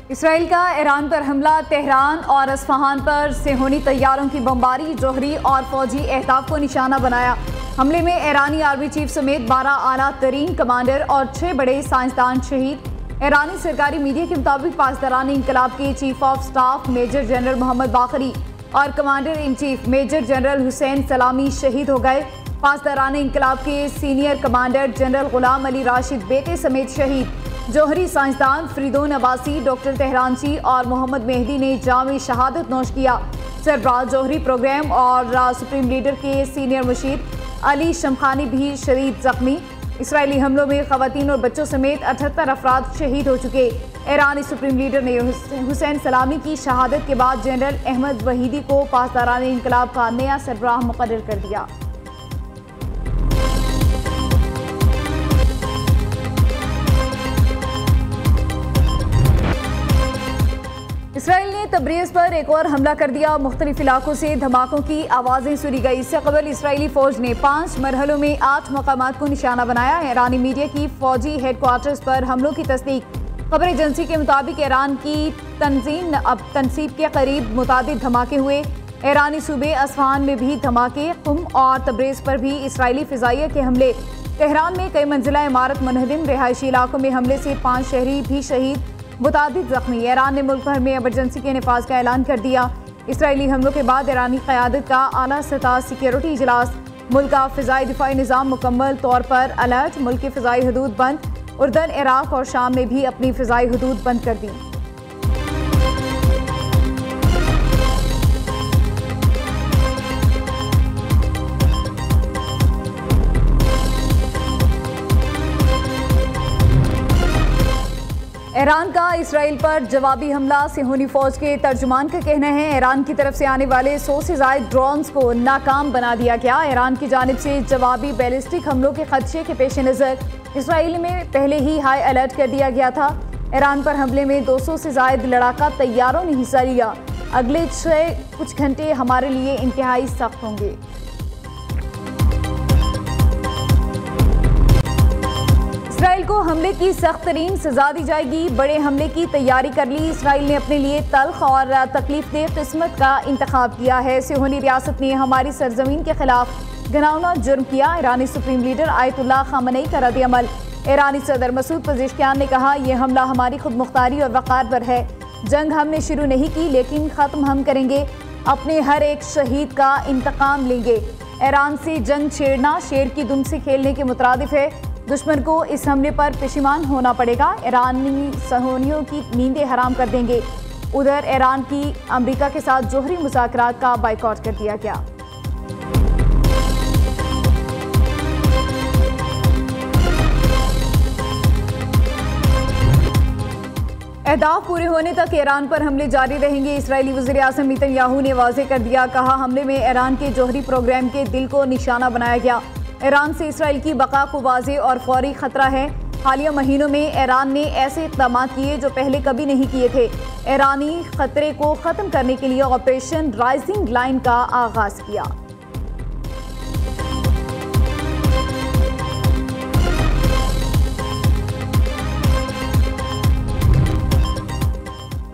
Israel का Iran पर हमला, तेहरान और अस्फहान पर सेहूनी तैयारों की बमबारी, जौहरी और फौजी अहदाफ को निशाना बनाया। हमले में ईरानी आर्मी चीफ समेत 12 आला तरीन कमांडर और 6 बड़े साइंसदान शहीद। ईरानी सरकारी मीडिया के मुताबिक पासदारान इंकलाब के chief of staff major general Mohammad Bagheri और commander in chief major general Hussein Salami शहीद हो गए। पासदारान इंकलाब के senior commander general Gholam Ali Rashid बेटे समेत शहीद। जौहरी साइंसदान फरीदोन अब्बासी, डॉक्टर तेहरानची और मोहम्मद मेहदी ने जाम शहादत नोश किया। सरबराह जौहरी प्रोग्राम और सुप्रीम लीडर के सीनियर मुशीर अली शमखानी भी शदीद जख्मी। इसराइली हमलों में खवातीन और बच्चों समेत 78 अफराद शहीद हो चुके। ईरानी सुप्रीम लीडर ने हुसैन सलामी की शहादत के बाद जनरल अहमद वहीदी को पासदारान इंकलाब का नया सरबराह मुकर्रर कर दिया। इसराइल ने तब्रीज़ पर एक और हमला कर दिया। मुख्तलिफ इलाकों से धमाकों की आवाज़ें सुनी गई। इससे कबल इसराइली फ़ौज ने 5 मरहलों में 8 मकामात को निशाना बनाया। ईरानी मीडिया की फ़ौजी हेडक्वार्टर्स पर हमलों की तस्दीक। खबर एजेंसी के मुताबिक ईरान की तनसीब के करीब मुतादिद धमाके हुए। ईरानी सूबे अस्फहान में भी धमाके, कुम और तब्रीज़ पर भी इसराइली फ़िज़ाइया के हमले। तेहरान में कई मंजिला इमारत मुनहदिम, रिहायशी इलाकों में हमले से 5 शहरी भी शहीद, मुतादिद जख्मी। ईरान ने मुल्क भर में एमरजेंसी के नफाज का ऐलान कर दिया। इसराइली हमलों के बाद ईरानी क़यादत का आला सतह सिक्योरिटी इजलास। मुल्क का फ़िज़ाई दिफाई निज़ाम मुकम्मल तौर पर अलर्ट। मुल्क की फ़िज़ाई हदूद बंद। उर्दन, इराक और शाम ने भी अपनी फ़िज़ाई हदूद बंद कर दी। ईरान का इसराइल पर जवाबी हमला। सेहूनी फौज के तर्जुमान का कहना है ईरान की तरफ से आने वाले 100 से ज़ायद ड्रोन्स को नाकाम बना दिया गया। ईरान की जानिब से जवाबी बैलिस्टिक हमलों के खदशे के पेश नज़र इसराइल में पहले ही हाई अलर्ट कर दिया गया था। ईरान पर हमले में 200 से ज़ायद लड़ाका तैयारों ने हिस्सा लिया। अगले कुछ घंटे हमारे लिए इंतहाई सख्त होंगे। इसराइल को हमले की सख्त तरीन सजा दी जाएगी। बड़े हमले की तैयारी कर ली। इसराइल ने अपने लिए तल्ख और तकलीफदेह किस्मत का इंतखाब किया है। सेहूनी रियासत ने हमारी सरजमीन के खिलाफ घिनौना जुर्म किया। ईरानी सुप्रीम लीडर आयतुल्लाह खामनेई का रद्द-ए-अमल। ईरानी सदर मसूद पज़ेश्कियान ने कहा, यह हमला हमारी खुद मुख्तारी और वक़ार पर है। जंग हमने शुरू नहीं की, लेकिन ख़त्म हम करेंगे। अपने हर एक शहीद का इंतकाम लेंगे। ईरान से जंग छेड़ना शेर की दुम से खेलने के मुतरादिफ है। दुश्मन को इस हमले पर पेशिमान होना पड़ेगा। ईरानी सहूनियों की नींदें हराम कर देंगे। उधर ईरान की अमेरिका के साथ जौहरी मुज़ाकरात का बाइकॉट कर दिया गया। अहदाफ पूरे होने तक ईरान पर हमले जारी रहेंगे। इसराइली वज़ीर-ए-आज़म नेतन्याहू ने वाज़ेह कर दिया, कहा हमले में ईरान के जौहरी प्रोग्राम के दिल को निशाना बनाया गया। ईरान से इसराइल की बका को वाज़ेह और फौरी ख़तरा है। हालिया महीनों में ईरान ने ऐसे इक़दाम किए जो पहले कभी नहीं किए थे। ईरानी ख़तरे को ख़त्म करने के लिए ऑपरेशन राइजिंग लाइन का आगाज़ किया।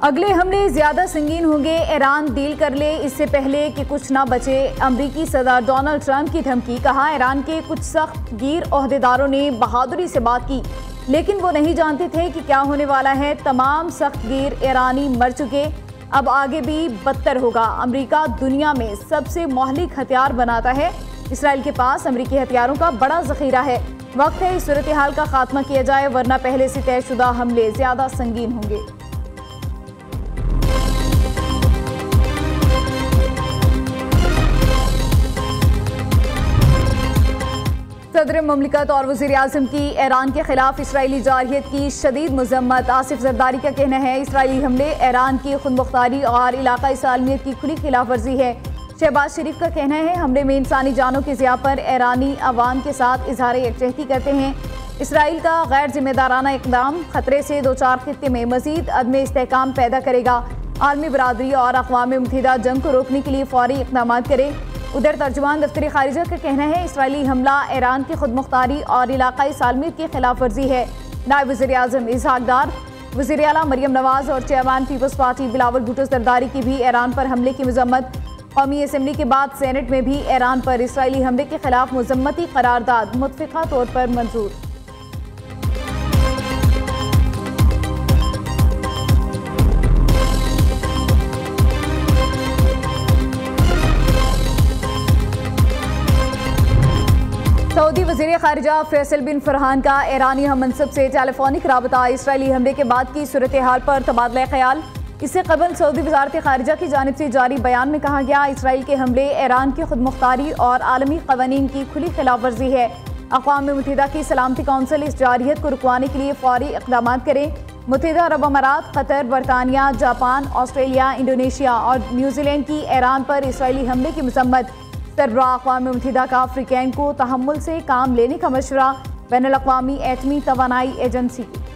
अगले हमले ज़्यादा संगीन होंगे। ईरान डील कर ले इससे पहले कि कुछ ना बचे। अमरीकी सदर डोनाल्ड ट्रंप की धमकी। कहा, ईरान के कुछ सख्त गिर ओहदेदारों ने बहादुरी से बात की, लेकिन वो नहीं जानते थे कि क्या होने वाला है। तमाम सख्त गिर ईरानी मर चुके, अब आगे भी बदतर होगा। अमरीका दुनिया में सबसे मोहलिक हथियार बनाता है। इसराइल के पास अमरीकी हथियारों का बड़ा ज़ख़ीरा है। वक्त है इस सूरत हाल का खात्मा किया जाए, वरना पहले से तयशुदा हमले ज़्यादा संगीन होंगे। सदर ममलिकत और वज़ीर-ए-आज़म की ईरान के खिलाफ इसराइली जारहियत की शदीद मज़म्मत। आसिफ ज़रदारी का कहना है, इसराइली हमले ईरान की खुद मुख्तारी और इलाक़ाई सालमियत की खुली खिलाफ वर्जी है। शहबाज शरीफ का कहना है, हमले में इंसानी जानों के ज़िया पर ईरानी अवाम के साथ इज़हार यकजहती करते हैं। इसराइल का गैर जिम्मेदाराना इक़दाम ख़तरे से 2-4 खित्ते में मज़ीद अदम इस्तेहकाम पैदा करेगा। आलमी बरादरी और अक़वाम मुत्तहिदा जंग को रोकने के लिए फ़ौरी इक़दाम करे। उधर तर्जुमान दफ्तर खारिजा का कहना है, इसराइली हमला ईरान की खुद मुख्तारी और इलाक़ाई सालमियत की खिलाफ वर्जी है। नायब वज़ीर-ए-आज़म इसहाक़ डार वज़ीर आला मरियम नवाज और चेयरमैन पीपल्स पार्टी बिलावल भुट्टो जरदारी की भी ईरान पर हमले की मजम्मत। कौमी असम्बली के बाद सेनेट में भी ईरान पर इसराइली हमले के खिलाफ मजम्मती करारदाद मुत्फिका तौर पर मंजूर। सऊदी वज़ीर ख़ारिजा फैसल बिन फरहान का ईरानी हम मनसब से टेलीफोनिक राबता। इसराइली हमले के बाद की सूरत हाल पर तबादला ख्याल। इससे कबल सऊदी वज़ारत ख़ारिजा की जानिब से जारी बयान में कहा गया, इसराइल के हमले ईरान की खुद मुख्तारी और आलमी क़वानीन की खुली खिलाफ वर्जी है। अक़वाम मुत्तहिदा की सलामती कौंसिल इस जारियत को रुकवाने के लिए फ़ौरी इक़दाम करे। मुत्तहिदा अरब अमारात, कतर, बरतानिया, जापान, ऑस्ट्रेलिया, इंडोनेशिया और न्यूजीलैंड की ईरान पर इसराइली हमले की मजम्मत। सरबराह अक़वाम मुत्तहिदा का अफ्रीकैन को तहम्मुल से काम लेने का मशवरा। बैनुल अक़वामी एटमी तवानाई एजेंसी की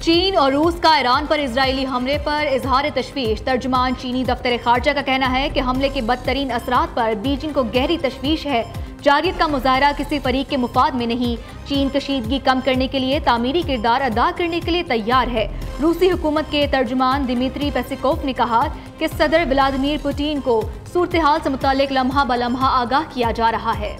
चीन और रूस का ईरान पर इजरायली हमले पर इजहार तशवीश। तर्जुमान चीनी दफ्तर खारजा का कहना है कि हमले के बदतरीन असरात पर बीजिंग को गहरी तशवीश है। जारियत का मुजाहरा किसी फरीक के मुफाद में नहीं। चीन कशीदगी कम करने के लिए तामीरी किरदार अदा करने के लिए तैयार है। रूसी हुकूमत के तर्जुमान दिमित्री पेस्कोव ने कहा कि सदर व्लादिमीर पुतिन को सूरत हाल से मुतालिक लम्हा ब लम्हा आगाह किया जा रहा है।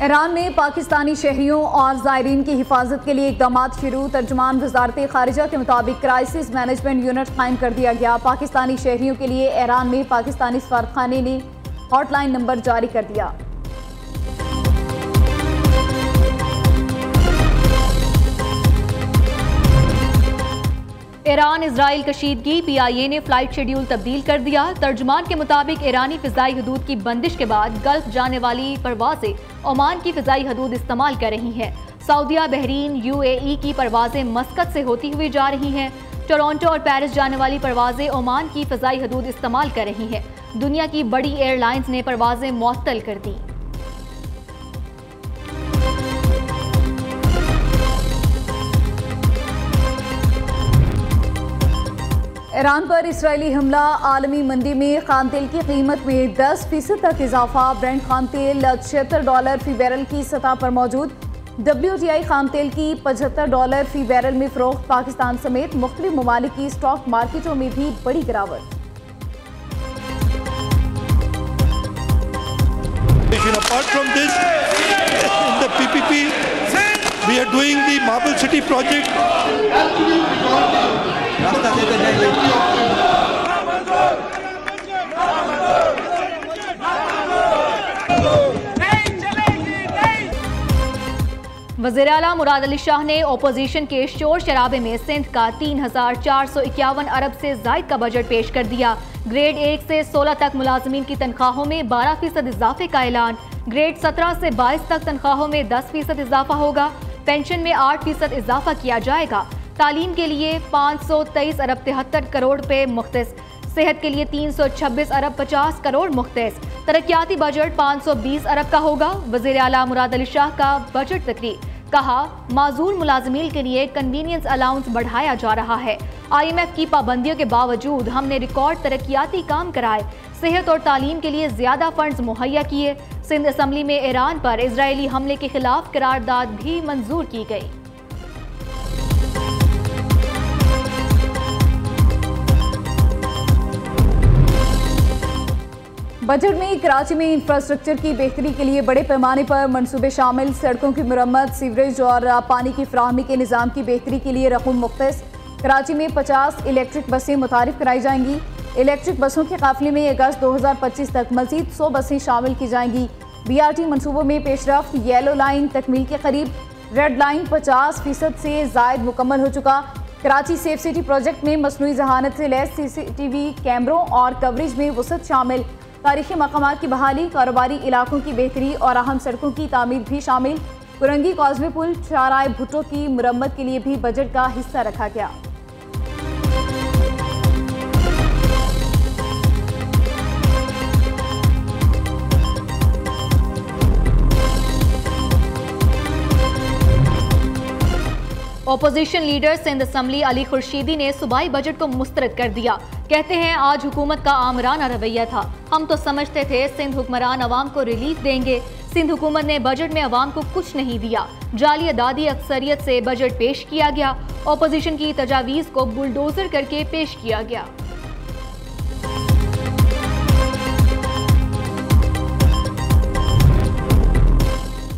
ईरान में पाकिस्तानी शहरियों और ज़ायरीन की हिफाजत के लिए इक़दाम शुरू। तर्जुमान वज़ारत ख़ारिजा के मुताबिक क्राइसिस मैनेजमेंट यूनिट कायम कर दिया गया। पाकिस्तानी शहरियों के लिए ईरान में पाकिस्तानी सफारतखाने ने हॉटलाइन नंबर जारी कर दिया। ईरान इजराइल कशीदगी, PIA ने फ्लाइट शेड्यूल तब्दील कर दिया। तर्जुमान के मुताबिक ईरानी फ़िज़ाई हदूद की बंदिश के बाद गल्फ जाने वाली परवाजें ओमान की फ़िज़ाई हदूद इस्तेमाल कर रही हैं। सऊदिया, बहरीन, UAE की परवाजें मस्कत से होती हुई जा रही हैं। टोरंटो और पेरिस जाने वाली परवाजें ओमान की फ़िज़ाई हदूद इस्तेमाल कर रही हैं। दुनिया की बड़ी एयरलाइंस ने परवाजें मुअत्तल कर दी। ईरान पर इसराइली हमला, आलमी मंदी में खान तेल की कीमत में 10% तक इजाफा। ब्रेंट खान तेल $76 फी बैरल की सतह पर मौजूद। WTI खान तेल की $75 फी बैरल में फरोख्त। पाकिस्तान समेत मुख्तलिफ ममालिक की स्टॉक मार्केटों में भी बड़ी गिरावट। Apart from this, in the PPP, we are doing the Marble City project. वज़ीर आला मुराद अली शाह ने ओपोजिशन के शोर शराबे में सिंध का 3,451 अरब से जायद का बजट पेश कर दिया। ग्रेड 1 से 16 तक मुलाजमीन की तनख्वाहों में 12% इजाफे का ऐलान। ग्रेड 17 से 22 तक तनख्वाहों में 10% इजाफा होगा। पेंशन में 8% इजाफा किया जाएगा। तालीम के लिए 523 अरब 73 करोड़ रुपए मुख्तस। सेहत के लिए 326 अरब 50 करोड़ मुख्तस। तरक्याती बजट 520 अरब का होगा। वज़ीर आला मुराद अली शाह का बजट तकरीर। कहा, माजूर मुलाजमीन के लिए कन्वीनियंस अलाउंस बढ़ाया जा रहा है। IMF की पाबंदियों के बावजूद हमने रिकॉर्ड तरक्याती काम कराए। सेहत और तालीम के लिए ज्यादा फंड्स मुहैया किए। सिंध असम्बली में ईरान पर इजरायली हमले के खिलाफ करारदाद भी मंजूर की गई। बजट में कराची में इंफ्रास्ट्रक्चर की बेहतरी के लिए बड़े पैमाने पर मंसूबे शामिल। सड़कों की मुरम्मत, सीवरेज और पानी की फराहमी के निज़ाम की बेहतरी के लिए रकूम मुख्तस। कराची में 50 इलेक्ट्रिक बसें मुतारिफ कराई जाएंगी। इलेक्ट्रिक बसों के काफिले में अगस्त 2025 तक मजीद 100 बसें शामिल की जाएंगी। BRT मनसूबों में पेशरफ्त। येलो लाइन तकमील के करीब। रेड लाइन 50% से जायद मुकम्मल हो चुका। कराची सेफ सिटी प्रोजेक्ट में मसनूई जहानत से लैस CCTV कैमरों और कवरेज में वसअत शामिल। तारीखी मकामात की बहाली, कारोबारी इलाकों की बेहतरी और अहम सड़कों की तामीर भी शामिल। कुरंगी कॉजवे पुल, शाहराह भुट्टो की मुरम्मत के लिए भी बजट का हिस्सा रखा गया। Opposition leader Sindh assembly Ali Khurshidi ने सूबाई बजट को मुस्तरद कर दिया। कहते हैं आज हुकूमत का आमराना रवैया था। हम तो समझते थे सिंध हुक्मरान अवाम को रिलीफ देंगे। सिंध हुकूमत ने बजट में अवाम को कुछ नहीं दिया। जाली अदादी अक्सरियत से बजट पेश किया गया। ओपोजिशन की तजावीज़ को बुलडोजर करके पेश किया गया।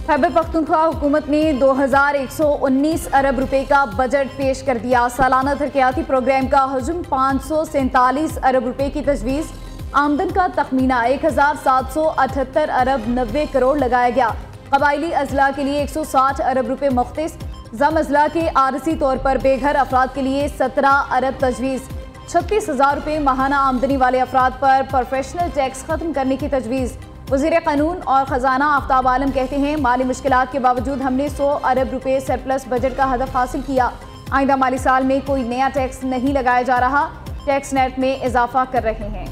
खैबर पख्तूनख्वा हुकूमत ने 2119 अरब रुपए का बजट पेश कर दिया। सालाना तरक्याती प्रोग्राम का हजम 547 अरब रुपए की तजवीज़। आमदन का तखमीना 1778 अरब 90 करोड़ लगाया गया। कबायली अजला के लिए 160 अरब रुपए मुख्तिस। जम अजला के आरसी तौर पर बेघर अफराद के लिए 17 अरब तजवीज़। 36,000 रुपए माहाना आमदनी वाले अफराद पर प्रोफेशनल टैक्स खत्म करने की तजवीज़। वज़ीर कानून और ख़जाना आफ्ताब आलम कहते हैं माली मुश्किलात के बावजूद हमने 100 अरब रुपए सरप्लस बजट का हदफ हासिल किया। आइंदा माली साल में कोई नया टैक्स नहीं लगाया जा रहा। टैक्स नेट में इजाफा कर रहे हैं।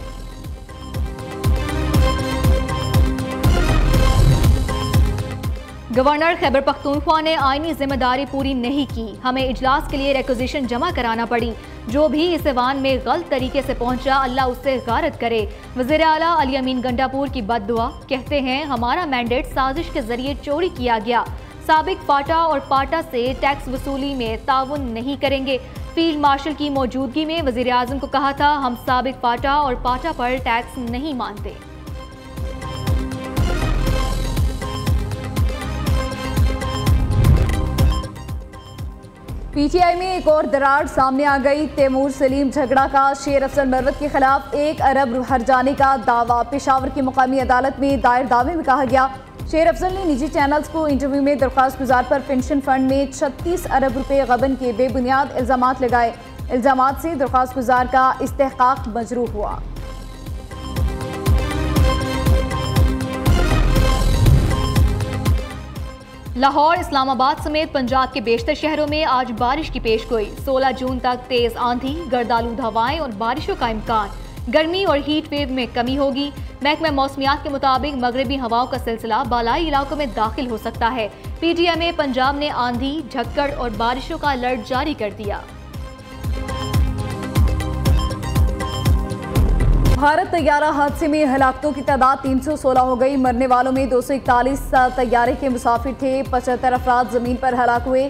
गवर्नर खैबर पख्तूनख्वा ने आईनी जिम्मेदारी पूरी नहीं की। हमें इजलास के लिए रिक्वेजिशन जमा कराना पड़ी। जो भी इस ऐवान में गलत तरीके से पहुंचा अल्लाह उससे गारत करे। वज़ीर आला अली अमीन गंडापुर की बद्दुआ। कहते हैं हमारा मैंडेट साजिश के जरिए चोरी किया गया। साबिक फाटा और पाटा से टैक्स वसूली में ताउन नहीं करेंगे। फील्ड मार्शल की मौजूदगी में वज़ीर आज़म को कहा था हम साबिक फाटा और पाटा पर टैक्स नहीं मानते। पीटीआई में एक और दरार सामने आ गई। तैमूर सलीम झगड़ा का शेर अफजल मरवत के खिलाफ 1 अरब हर्जाने का दावा। पेशावर की मुकामी अदालत में दायर दावे में कहा गया शेर अफजल ने निजी चैनल्स को इंटरव्यू में दरख्वास्त गुजार पर पेंशन फंड में 36 अरब रुपए गबन के बेबुनियाद इल्जामात लगाए। इल्जामात से दरख्वास्त गुजार का इस्तेहकाक मजरूह हुआ। लाहौर, इस्लामाबाद समेत पंजाब के बेशतर शहरों में आज बारिश की पेशगोई। 16 जून तक तेज आंधी, गर्दालूद हवाएं और बारिशों का इम्कान। गर्मी और हीट वेव में कमी होगी। महकमा मौसमियात के मुताबिक मगरबी हवाओं का सिलसिला बालाई इलाकों में दाखिल हो सकता है। पीटीआई में पंजाब ने आंधी, झक्कड़ और बारिशों का अलर्ट जारी कर दिया। भारत तैयारा हादसे में हलाकतों की तादाद 316 हो गई। मरने वालों में 241 तैयारे के मुसाफिर थे। 75 अफराद जमीन पर हलाक हुए।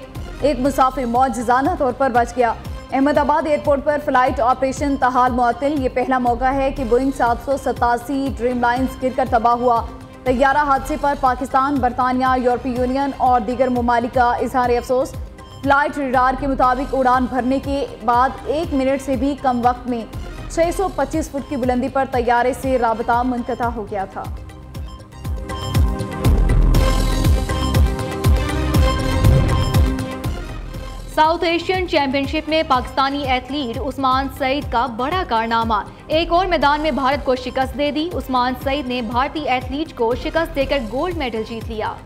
एक मुसाफिर मौजज़ाना तौर पर बच गया। अहमदाबाद एयरपोर्ट पर फ्लाइट ऑपरेशन तहाल मुअत्तल। ये पहला मौका है कि बोइंग 787 ड्रीम लाइन्स गिरकर तबाह हुआ। तैयारा हादसे पर पाकिस्तान, बरतानिया, यूरोपीय यूनियन और दीगर ममालिक का इजहार अफसोस। फ्लाइट रडार के मुताबिक उड़ान भरने के बाद 1 मिनट से भी कम वक्त में 625 फुट की बुलंदी पर तैयारे से राबता मुनक़ता हो गया था। साउथ एशियन चैंपियनशिप में पाकिस्तानी एथलीट उस्मान सईद का बड़ा कारनामा। एक और मैदान में भारत को शिकस्त दे दी। उस्मान सईद ने भारतीय एथलीट को शिकस्त देकर गोल्ड मेडल जीत लिया।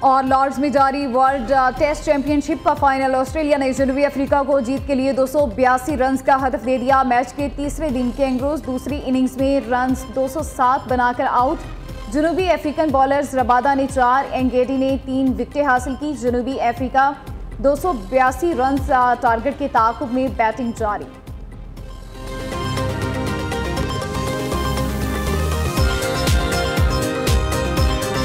और लॉर्ड्स में जारी वर्ल्ड टेस्ट चैंपियनशिप का फाइनल। ऑस्ट्रेलिया ने जनूबी अफ्रीका को जीत के लिए 282 रन का हदफ दे दिया। मैच के तीसरे दिन कैंगरूज दूसरी इनिंग्स में रन्स 207 बनाकर आउट। जनूबी अफ्रीकन बॉलर्स रबादा ने 4, एंगेडी ने 3 विकेटें हासिल की। जनूबी अफ्रीका 282 रन टारगेट के ताक़ुब में बैटिंग जारी।